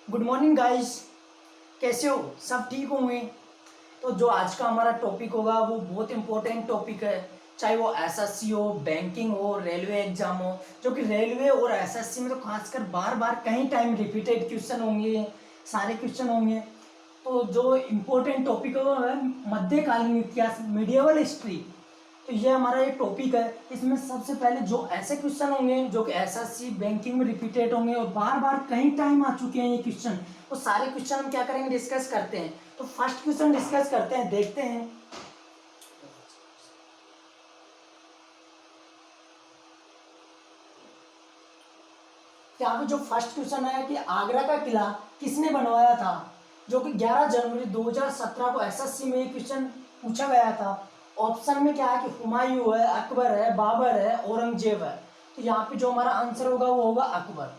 Good morning guys. कैसे हो? सब ठीक होंगे। तो जो आज का हमारा टॉपिक होगा वो बहुत इंपॉर्टेंट टॉपिक है। चाहे वो एसएससी हो, बैंकिंग हो, रेलवे एग्जाम हो। जो कि रेलवे और एसएससी में तो खासकर बार बार कई टाइम रिपीटेड क्वेश्चन होंगे, सारे क्वेश्चन होंगे। तो जो इम्पोर्टेंट टॉपिक है वो है मध्यकालीन इतिहास, मीडिएवल हिस्ट्री। तो ये हमारा एक टॉपिक है। इसमें सबसे पहले जो ऐसे क्वेश्चन होंगे जो कि एसएससी बैंकिंग में रिपीटेड होंगे और बार बार कई टाइम आ चुके हैं ये क्वेश्चन, वो सारे क्वेश्चन हम क्या करेंगे, डिस्कस करते हैं। तो फर्स्ट क्वेश्चन डिस्कस करते हैं, देखते हैं। यहाँ पे जो फर्स्ट क्वेश्चन है कि आगरा का किला किसने बनवाया था। जो कि 11 जनवरी 2017 को एसएससी में ये क्वेश्चन पूछा गया था। ऑप्शन में क्या है कि हुमायूं है, अकबर है, बाबर है, औरंगजेब है। तो यहाँ पे जो हमारा आंसर होगा वो होगा अकबर।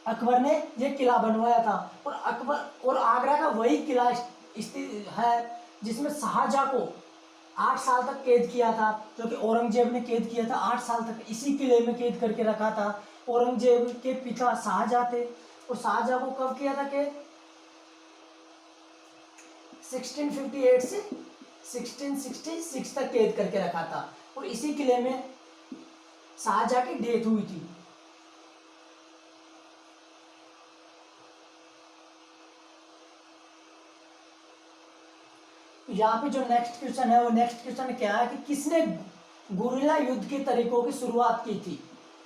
अकबर ने ये किला बनवाया था। और अकबर और आगरा का वही किला स्थित है जिसमें शाहजहां को 8 साल तक कैद किया था। जो कि औरंगजेब ने कैद किया था 8 साल तक, इसी किले में कैद करके रखा था। औरंगजेब के पिता शाहजहां थे और शाहजहां को कब किया था कैद? 1658 से 1666 तक कैद करके रखा था और इसी किले में शाहजहां की डेथ हुई थी। यहाँ पे जो नेक्स्ट क्वेश्चन है वो नेक्स्ट क्वेश्चन क्या है कि किसने गुरिल्ला युद्ध के तरीकों की शुरुआत की थी।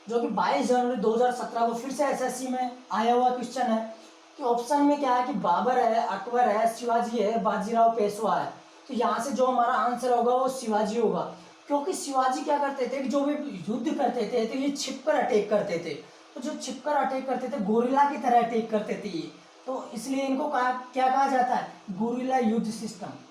जो कि 22 जनवरी 2017 को फिर से एसएससी में आया हुआ क्वेश्चन है। कि ऑप्शन में क्या है कि बाबर है, अकबर है, शिवाजी है, बाजीराव पेशवा है। तो यहाँ से जो हमारा आंसर होगा वो शिवाजी होगा। क्योंकि शिवाजी क्या करते थे कि जो भी युद्ध करते थे तो ये छिपकर अटैक करते थे। तो जो छिपकर अटैक करते थे गोरिल्ला की तरह अटैक करते थे ये। तो इसलिए इनको क्या कहा जाता है? गोरिल्ला युद्ध सिस्टम।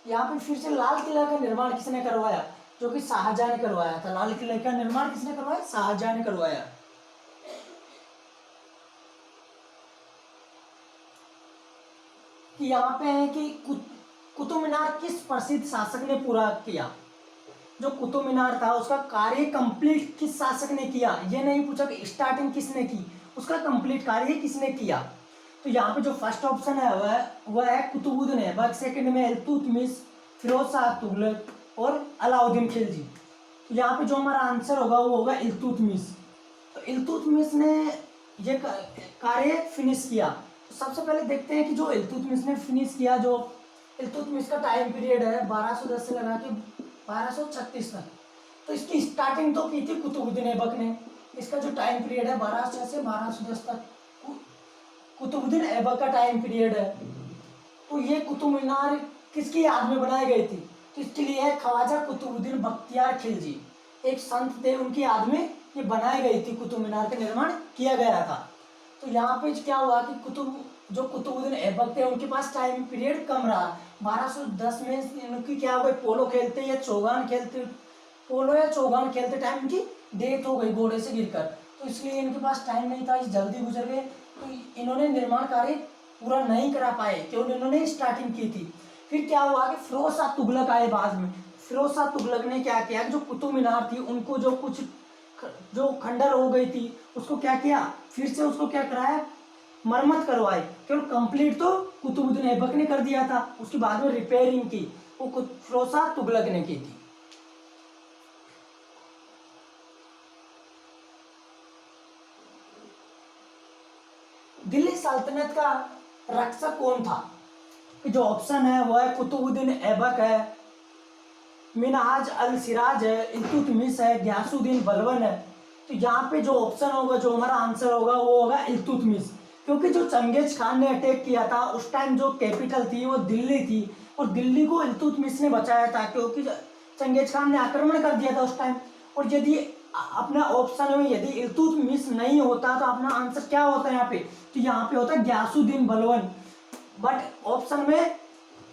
यहाँ पे फिर से लाल किला का निर्माण किसने करवाया? जो कि शाहजहां ने करवाया था। लाल किले का निर्माण किसने करवाया? शाहजहां ने करवाया। कि यहाँ पे है कि कुतुब मीनार किस प्रसिद्ध शासक ने पूरा किया। जो कुतुब मीनार था उसका कार्य कंप्लीट किस शासक ने किया। ये नहीं पूछा कि स्टार्टिंग किसने की, उसका कंप्लीट कार्य किसने किया। तो यहाँ पे जो फर्स्ट ऑप्शन है वह है कुतुबुद्दीन ऐबक, सेकंड में इल्तुतमिश, फिरोज शाह तुगलक और अलाउद्दीन खिलजी। तो यहाँ पे जो हमारा आंसर होगा वो होगा इल्तुतमिश। तो इल्तुतमिश ने ये कार्य फिनिश किया। तो सबसे पहले देखते हैं कि जो इल्तुतमिश ने फिनिश किया, जो इल्तुतमिश का टाइम पीरियड है 1210 से लगा के 1236 तक। तो इसकी स्टार्टिंग तो की थी कुतुबुद्दीन ऐबक ने। इसका जो टाइम पीरियड है 1200 से 1210 तक कुतुबुद्दीन ऐबक का टाइम पीरियड है। तो ये कुतुब मीनार किसकी याद में बनाई गई थी? तो इसके लिए है ख्वाजा कुतुबुद्दीन बख्तियार खिलजी, एक संत थे, उनकी याद में ये बनाई गई थी। कुतुब मीनार का निर्माण किया गया था। तो यहाँ पे क्या हुआ कि कुतुबुद्दीन ऐबक थे उनके पास टाइम पीरियड कम रहा। 1210 में उनकी क्या हो गई, पोलो खेलते या चौगान खेलते, पोलो या चौगान खेलते टाइम इनकी डेथ हो गई घोड़े से गिरकर। तो इसलिए इनके पास टाइम नहीं था, इस जल्दी गुजर गए। तो इन्होंने निर्माण कार्य पूरा नहीं करा पाए, केवल इन्होंने स्टार्टिंग की थी। फिर क्या हुआ कि फिरोज शाह तुगलक आए बाद में। फिरोज शाह तुगलक ने क्या किया कि जो कुतुब मीनार थी उनको जो कुछ जो खंडर हो गई थी उसको क्या किया, फिर से उसको क्या कराया, मरम्मत करवाई। केवल कंप्लीट तो कुतुबुद्दीन ऐबक ने कर दिया था, उसके बाद में रिपेयरिंग की वो फिरोज शाह तुगलक ने की थी। दिल्ली सल्तनत का रक्षक कौन था? जो ऑप्शन है वो है कुतुबुद्दीन ऐबक है, मिनहाज अल सिराज है, इल्तुतमिश है, गयासुद्दीन बलबन है। तो यहाँ पे जो ऑप्शन होगा, जो हमारा आंसर होगा वो होगा इल्तुतमिश। क्योंकि जो चंगेज खान ने अटैक किया था उस टाइम जो कैपिटल थी वो दिल्ली थी और दिल्ली को इल्तुतमिश ने बचाया था। क्योंकि चंगेज खान ने आक्रमण कर दिया था उस टाइम। और यदि अपना ऑप्शन में यदि इल्तुतमिश नहीं होता तो अपना आंसर क्या होता है यहाँ पे? तो यहाँ पे होता है गयासुद्दीन बलबन। बट ऑप्शन में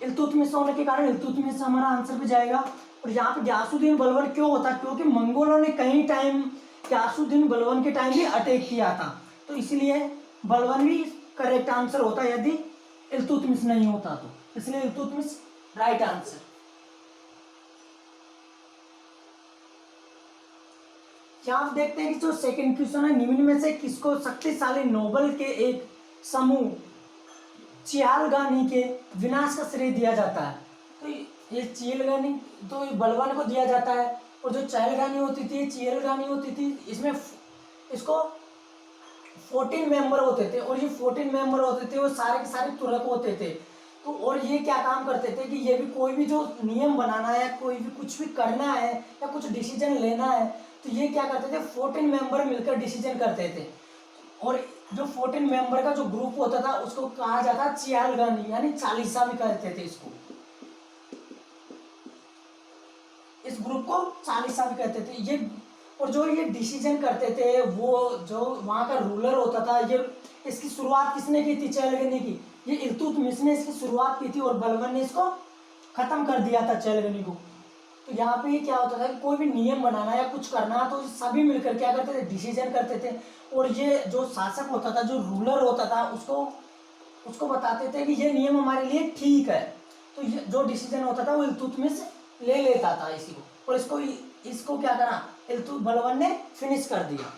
इल्तुतमिश होने के कारण इल्तुतमिश हमारा आंसर पे जाएगा। और यहाँ पे गयासुद्दीन बलबन क्यों होता है? क्योंकि मंगोलों ने कई टाइम गयासुद्दीन बलबन के टाइम भी अटैक किया था। तो इसलिए बलबन भी करेक्ट आंसर होता है यदि इल्तुतमिश नहीं होता तो। इसलिए इल्तुतमिश राइट आंसर। यहाँ आप देखते हैं कि जो सेकंड क्वेश्चन है, निम्न में से किसको शक्तिशाली नोबल के एक समूह चियालगानी के विनाश का श्रेय दिया जाता है? तो ये चियालगानी तो ये बलवान को दिया जाता है, और जो चियालगानी होती थी, चियालगानी होती थी, इसमें इसको 14 मेंबर होते थे, और ये 14 मेंबर होते थे वो सारे के सारे तुर्क होते थे। तो और ये क्या काम करते थे कि ये भी कोई भी जो नियम बनाना है, कोई भी कुछ भी करना है या कुछ डिसीजन लेना है, तो ये क्या करते थे, 14 मेंबर मिलकर डिसीजन करते थे। और जो 14 मेंबर का जो ग्रुप होता था उसको कहा जाता चियालगानी, यानी चालीसा भी कहते थे इसको। इस ग्रुप को चालीसा भी कहते थे ये। और जो ये डिसीजन करते थे, वो जो वहाँ का रूलर होता था, ये इसकी शुरुआत किसने की थी, चियालगानी की? ये इल्तुतमिश ने इसकी शुरुआत की थी, और बलबन ने इसको खत्म कर दिया था चियालगानी को। तो यहाँ पे क्या होता था कि कोई भी नियम बनाना या कुछ करना, तो सभी मिलकर क्या करते थे, डिसीजन करते थे। और ये जो शासक होता था, जो रूलर होता था, उसको उसको बताते थे कि ये नियम हमारे लिए ठीक है। तो ये जो डिसीजन होता था वो इल्तुतमिश ले लेता था इसी को, और इसको क्या करा, बलबन ने फिनिश कर दिया।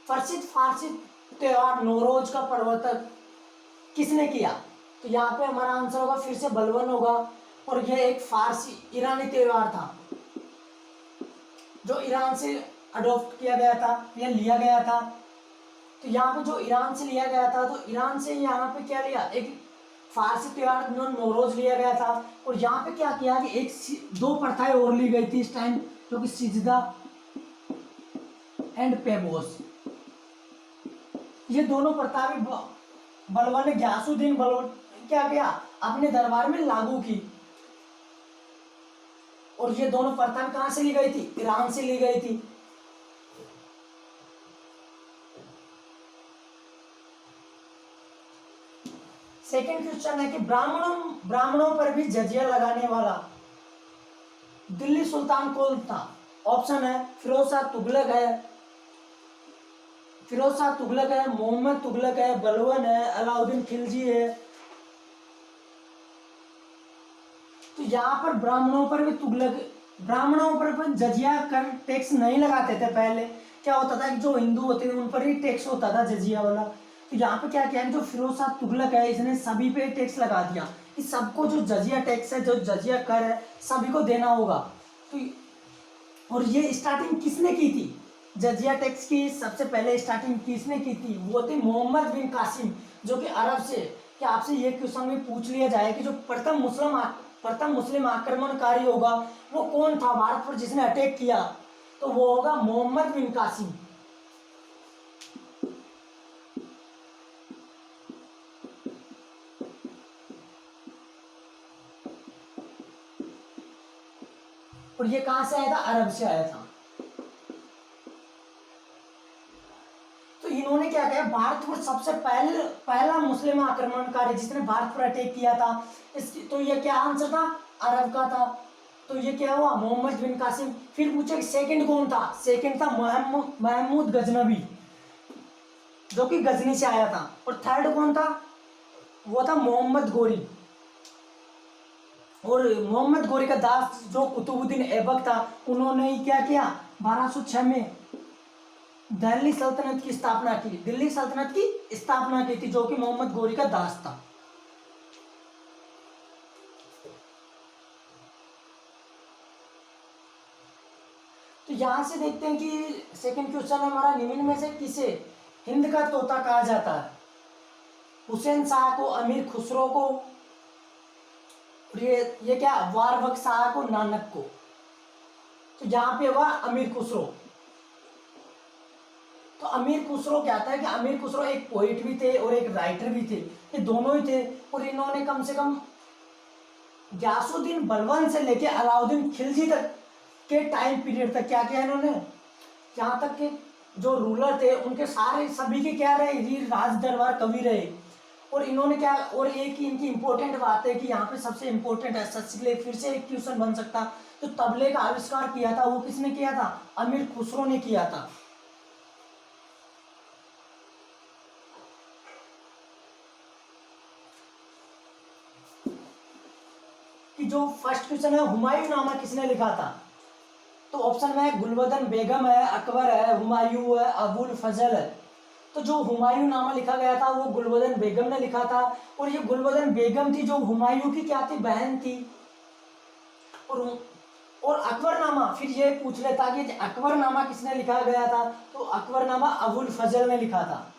प्रसिद्ध फारसी त्योहार नौरोज का प्रवर्तक किसने किया? तो यहाँ पे हमारा आंसर होगा फिर से बलबन होगा, और यह एक फारसी ईरानी त्योहार था जो ईरान से अडॉप्ट किया गया था या लिया गया था। तो यहाँ पे जो ईरान से लिया गया था, तो ईरान से यहाँ पे क्या लिया, एक फारसी त्योहार नौरोज लिया गया था। और यहाँ पे क्या किया कि दो प्रथाएं और ली गई थी इस टाइम, जो कि सिजदा एंड पेबोस। ये दोनों प्रथा भी बलबन ने ग्यासुद्दीन बलबन क्या किया, अपने दरबार में लागू की। और ये दोनों प्रथा कहां से ली गई थी, ईरान से ली गई थी। सेकंड क्वेश्चन है कि ब्राह्मणों पर भी जजिया लगाने वाला दिल्ली सुल्तान कौन था? ऑप्शन है फिरोज शाह तुगलक है, मोहम्मद तुगलक है, बलबन है, अलाउद्दीन खिलजी है। तो यहाँ पर ब्राह्मणों पर जजिया कर टैक्स नहीं लगाते थे। पहले क्या होता था कि जो हिंदू होते थे उन पर ही टैक्स होता था, जजिया वाला। तो यहाँ पे क्या किया, जो फिरोज शाह तुगलक है, इसने सभी पे टैक्स लगा दिया कि सबको जो जजिया टैक्स है, जो जजिया कर है, सभी को देना होगा। तो और ये स्टार्टिंग किसने की थी, जजिया टैक्स की सबसे पहले स्टार्टिंग किसने की थी? वो थे मोहम्मद बिन कासिम, जो कि अरब से। क्या आपसे ये क्वेश्चन भी पूछ लिया जाए कि जो प्रथम मुस्लिम आक्रमणकारी होगा वो कौन था भारत पर जिसने अटैक किया? तो वो होगा मोहम्मद बिन कासिम। और ये कहां से आया था, अरब से आया था। तो इन्होंने क्या किया, भारत पर सबसे पहला मुस्लिम आक्रमणकारी जिसने भारत पर अटैक किया था, इसकी तो ये क्या आंसर था, अरब का था। तो ये क्या हुआ, मोहम्मद बिन कासिम। फिर पूछे कि सेकंड कौन था? सेकंड था महमूद गजनवी, जो कि गजनी से आया था। और थर्ड कौन था? वो था मोहम्मद गोरी। और मोहम्मद गोरी का दास जो कुतुबुद्दीन ऐबक था, उन्होंने ही क्या किया, 1206 में दिल्ली सल्तनत की स्थापना की थी, जो कि मोहम्मद गोरी का दास था। तो यहां से देखते हैं कि सेकंड क्वेश्चन हमारा, निम्न में से किसे हिंद का तोता कहा जाता है? हुसैन शाह को, अमीर खुसरो को, ये क्या, वारबक शाह को, नानक को? तो यहाँ पे होगा अमीर खुसरो। तो अमीर खुसरो क्या था कि अमीर खुसरो एक पोइट भी थे और एक राइटर भी थे, ये दोनों ही थे। और इन्होंने कम से कम ग्यासुद्दीन बलबन से लेके अलाउद्दीन खिलजी तक के टाइम पीरियड तक क्या किया इन्होंने, यहाँ तक के जो रूलर थे उनके सारे सभी के क्या रहे, ये राज दरबार कवि रहे। और इन्होंने क्या, और एक इनकी इंपॉर्टेंट बात है कि यहाँ पे सबसे इंपॉर्टेंट है, सच के लिए फिर से एक क्वेश्चन बन सकता, तो तबले का आविष्कार किया था वो किसने किया था? अमीर खुसरो ने किया था। कि जो फर्स्ट क्वेश्चन है हुमायूं नामा किसने लिखा था, तो ऑप्शन में है गुलबदन बेगम है, अकबर है, हुमायूं है, अबुल फजल है। तो जो हुमायूं नामा लिखा गया था वो गुलबदन बेगम ने लिखा था, और ये गुलबदन बेगम थी जो हुमायूं की क्या थी, बहन थी। और और अकबरनामा फिर ये पूछ लेता कि अकबरनामा किसने लिखा गया था, तो अकबरनामा अबुल फजल ने लिखा था।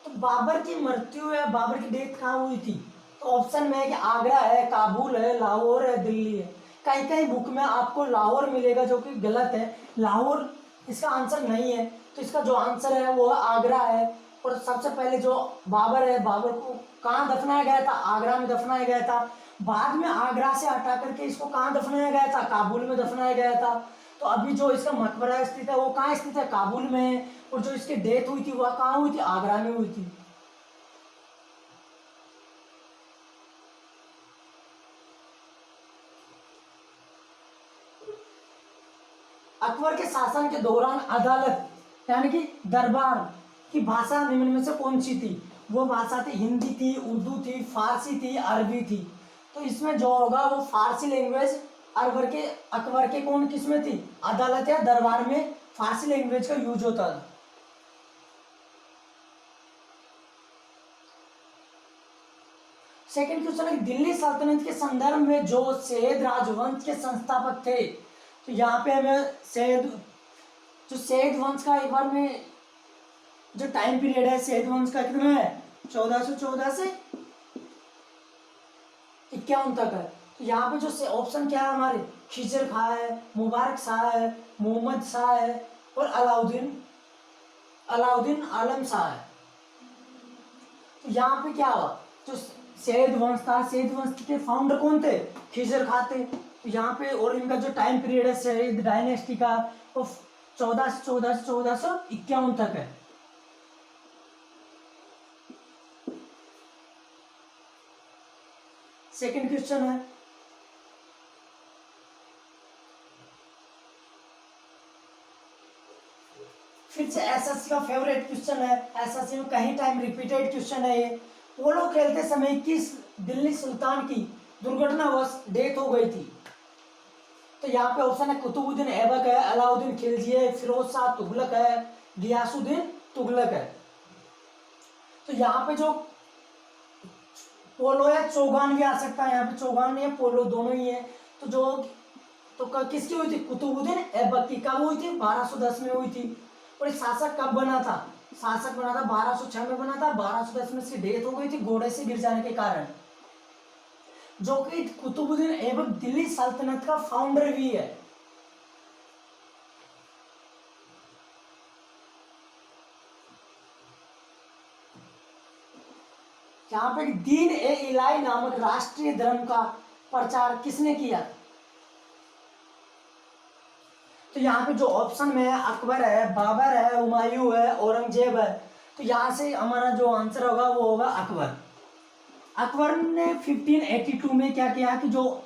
तो बाबर की मृत्यु है, बाबर की डेथ कहाँ हुई थी, तो ऑप्शन में है कि आगरा है, काबुल है, लाहौर है, दिल्ली है। कहीं कहीं बुक में आपको लाहौर मिलेगा जो कि गलत है, लाहौर इसका आंसर नहीं है। तो इसका जो आंसर है वो आगरा है। और सबसे पहले जो बाबर है, बाबर को कहाँ दफनाया गया था, आगरा में दफनाया गया था। बाद में आगरा से हटा करके इसको कहाँ दफनाया गया था, काबुल में दफनाया गया था। तो अभी जो इसका मकबरा स्थित है वो कहाँ स्थित है, काबुल में है। और जो इसकी डेथ हुई थी वह कहाँ हुई थी, आगरा में हुई थी। अकबर के शासन के दौरान अदालत यानी कि दरबार की भाषा निम्न में से कौन सी थी, वो भाषा थी हिंदी थी, उर्दू थी, फारसी थी, अरबी थी। तो इसमें जो होगा वो फारसी लैंग्वेज अकबर के कौन किस में थी, अदालत या दरबार में फारसी लैंग्वेज का यूज होता था। सेकंड क्वेश्चन है दिल्ली सल्तनत के संदर्भ में जो सैयद राजवंश के संस्थापक थे, तो यहाँ पे हमें सैयद वंश का एक बार में जो टाइम पीरियड है सैयद वंश का कितना है, 1414 से 51 तक है। तो यहाँ पे जो ऑप्शन क्या है हमारे, खिजर खां है, मुबारक शाह है, मोहम्मद शाह है, और अलाउद्दीन अलाउद्दीन आलम शाह है। तो यहाँ पे क्या हुआ, जो सैयद वंश था, सैयद वंश के फाउंडर कौन थे, खिजर खां थे। तो यहाँ पे और इनका जो टाइम पीरियड है सैयद डायनेस्टी का वो 1414 तक है। सेकंड क्वेश्चन है फिर से एसएससी का फेवरेट क्वेश्चन है, एसएससी में कहीं टाइम रिपीटेड क्वेश्चन है ये। पोलो खेलते समय किस दिल्ली सुल्तान की दुर्घटनावश डेथ हो गई थी, तो यहाँ पे ऑप्शन है कुतुबुद्दीन ऐबक है, अलाउद्दीन खिलजी है, फिरोज शाह तुगलक है, गियासुद्दीन तुगलक है। तो यहाँ पे जो पोलो या चौगान भी आ सकता है, यहाँ पे चौगान या पोलो दोनों ही है। तो जो किसकी हुई थी, कुतुबुद्दीन ऐबक की। कब हुई थी, 1210 में हुई थी। और शासक कब बना था, शासक बना था 1206 में बना था, 1210 में इसकी डेथ हो गई थी घोड़े से गिर जाने के कारण। जो कि कुतुबुद्दीन ऐबक दिल्ली सल्तनत का फाउंडर भी है। यहाँ पे दीन ए इलाही नामक राष्ट्रीय धर्म का प्रचार किसने किया, तो यहाँ पे जो ऑप्शन में है अकबर है, बाबर है, हुमायूं है, औरंगजेब है। तो यहाँ से हमारा जो आंसर होगा वो होगा अकबर। अकबर ने 1582 में क्या किया कि जो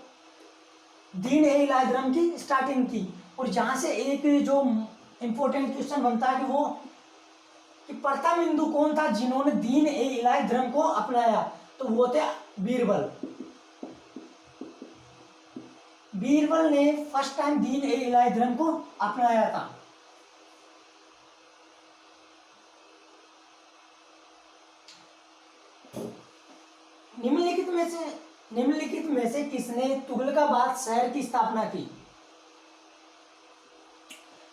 दीन ए इलाही धर्म की स्टार्टिंग की। और यहाँ से एक जो इंपॉर्टेंट क्वेश्चन बनता है कि वो कि प्रथम हिंदू कौन था जिन्होंने दीन ए इलाही धर्म को अपनाया, तो वो थे बीरबल। बीरबल ने फर्स्ट टाइम दीन ए इलाही धर्म को अपनाया था। निम्नलिखित में से किसने तुगलकाबाद शहर की स्थापना की,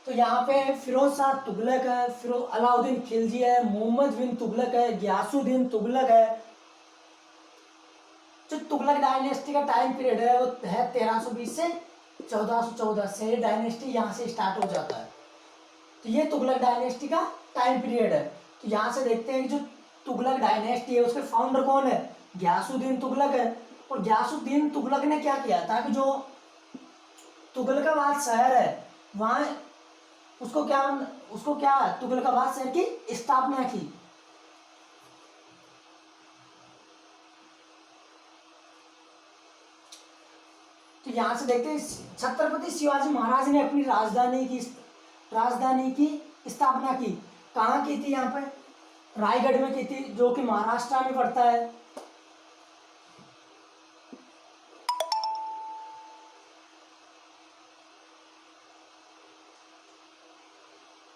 तो यहाँ पे फिरोज शाह तुगलक है, फिर अलाउद्दीन खिलजी है, मोहम्मद बिन तुगलक है, गियासुद्दीन तुगलक है। जो तुगलक डायनेस्टी का टाइम पीरियड है वो है 1320 से 1414 से डायनेस्टी यहाँ से स्टार्ट हो जाता है। तो ये तुगलक डायनेस्टी का टाइम पीरियड है। तो यहाँ से देखते हैं कि जो तुगलक डायनेस्टी है उसके फाउंडर कौन है, गियासुद्दीन तुगलक है। और गियासुद्दीन तुगलक ने क्या किया था कि जो तुगलकाबाद शहर है वहाँ उसको क्या तुगलकाबाद शहर की स्थापना की। तो यहाँ से देखते हैं छत्रपति शिवाजी महाराज ने अपनी राजधानी की स्थापना की, कहाँ की थी? यहाँ पे रायगढ़ में की थी, जो कि महाराष्ट्र में पड़ता है।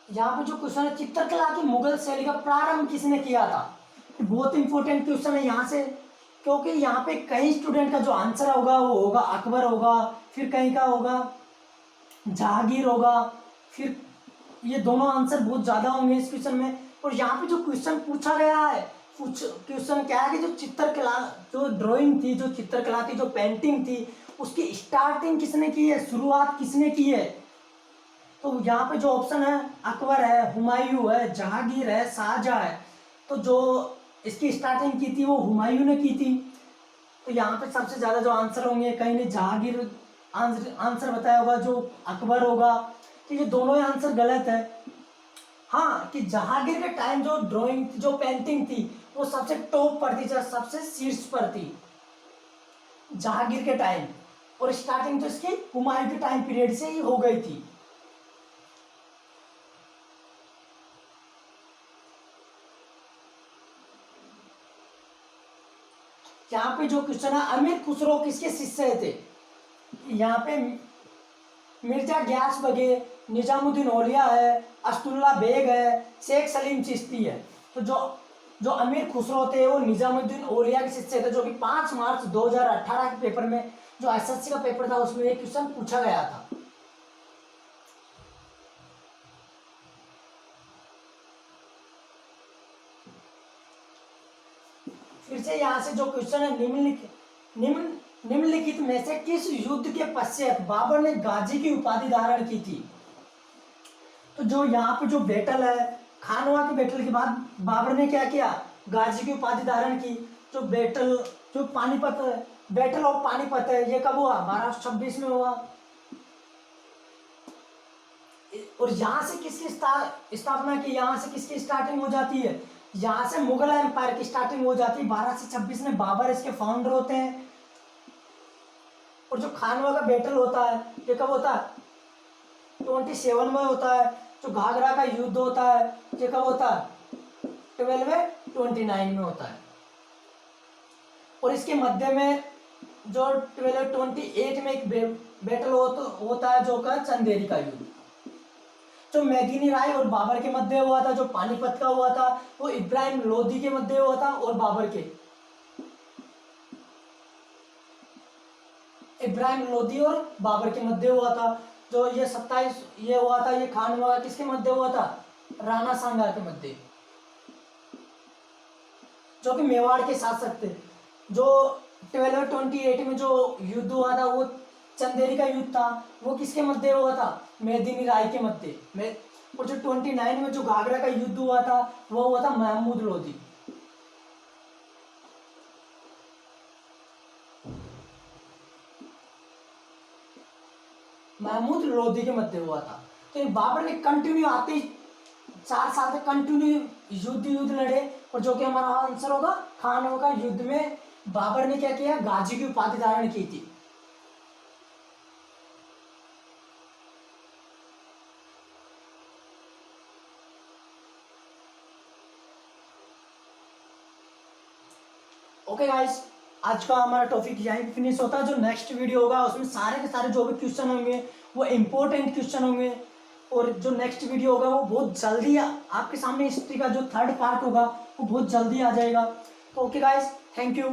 यहाँ पे जो क्वेश्चन है, चित्रकला की मुगल शैली का प्रारंभ किसने किया था? बहुत इंपॉर्टेंट क्वेश्चन है यहाँ से, क्योंकि यहाँ पे कई स्टूडेंट का जो आंसर होगा वो होगा अकबर होगा, फिर कहीं का होगा जहांगीर होगा, फिर ये दोनों आंसर बहुत ज़्यादा होंगे इस क्वेश्चन में। और यहाँ पे जो क्वेश्चन पूछा गया है, क्वेश्चन क्या है कि जो चित्रकला, जो ड्राइंग थी, जो चित्रकला थी, जो पेंटिंग थी, उसकी स्टार्टिंग किसने की है, शुरुआत किसने की है? तो यहाँ पे जो ऑप्शन है, अकबर है, हुमायूं है, जहांगीर है, शाहजहां है। तो जो इसकी स्टार्टिंग की थी वो हुमायूं ने की थी। तो यहाँ पे सबसे ज़्यादा जो आंसर होंगे, कहीं ने जहांगीर आंसर बताया होगा, जो अकबर होगा। तो ये दोनों ही आंसर गलत है। हाँ, कि जहांगीर के टाइम जो ड्राइंग, जो पेंटिंग थी, वो सबसे टॉप पर थी, सबसे शीर्ष पर थी जहांगीर के टाइम। और स्टार्टिंग तो इसकी हुमायूं के टाइम पीरियड से ही हो गई थी। यहाँ पे जो क्वेश्चन है, अमीर खुसरो किसके शिष्य थे? यहाँ पे मिर्जा ग्यास बगे, निजामुद्दीन औलिया है, अस्दुल्ला बेग है, शेख सलीम चिश्ती है। तो जो जो अमीर खुसरो थे वो निजामुद्दीन औलिया के शिष्य थे, जो कि 5 मार्च 2018 के पेपर में, जो एसएससी का पेपर था, उसमें एक क्वेश्चन पूछा गया था। फिर से यहाँ से जो क्वेश्चन है, निम्नलिखित में से किस युद्ध के पश्चात बाबर ने गाजी की उपाधि धारण की थी? तो जो यहाँ पे जो बैटल है, खानवा की बैटल के बाद बाबर ने क्या किया? गाजी की उपाधि धारण की। जो बैटल, जो पानीपत, बैटल ऑफ पानीपत है, ये कब हुआ? 1226 में हुआ। और यहाँ से किसकी स्थापना की? यहाँ से किसकी स्टार्टिंग हो जाती है? यहाँ से मुगल एम्पायर की स्टार्टिंग हो जाती है। 1226 में बाबर इसके फाउंडर होते हैं। और जो खानवा का बैटल होता है, ये कब होता है? 27 में होता है। जो घाघरा का युद्ध होता है, ये कब होता है? 1229 में होता है। और इसके मध्य में जो 1228 में एक बैटल होता है, जो का चंदेरी का युद्ध, जो मेदिनी राय और बाबर के मध्य हुआ था। जो पानीपत का हुआ था, वो इब्राहिम लोदी के मध्य हुआ था और बाबर के, इब्राहिम लोदी और बाबर के मध्य हुआ था। जो ये 27 ये हुआ था, ये खानवा किसके मध्य हुआ था? राणा सांगा के मध्य, जो कि मेवाड़ के शासक थे। जो 1228 में जो युद्ध हुआ था, वो चंदेरी का युद्ध था, वो किसके मध्य हुआ था? मेदिनी राय के मध्य। और जो 29 में जो घाघरा का युद्ध हुआ था, वो हुआ था महमूद लोदी। महमूद लोदी के मध्य हुआ था। तो बाबर ने कंटिन्यू आते 4 साल तक कंटिन्यू युद्ध लड़े। और जो कि हमारा आंसर होगा, खानवा का युद्ध में बाबर ने क्या किया? गाजी की उपाधि धारण की थी। ओके गाइस, आज का हमारा टॉपिक यहीं पे फिनिश होता है। जो नेक्स्ट वीडियो होगा उसमें सारे के सारे जो भी क्वेश्चन होंगे वो इम्पोर्टेंट क्वेश्चन होंगे। और जो नेक्स्ट वीडियो होगा वो बहुत जल्दी आपके सामने, हिस्ट्री का जो 3rd पार्ट होगा वो बहुत जल्दी आ जाएगा। तो ओके गाइस, थैंक यू।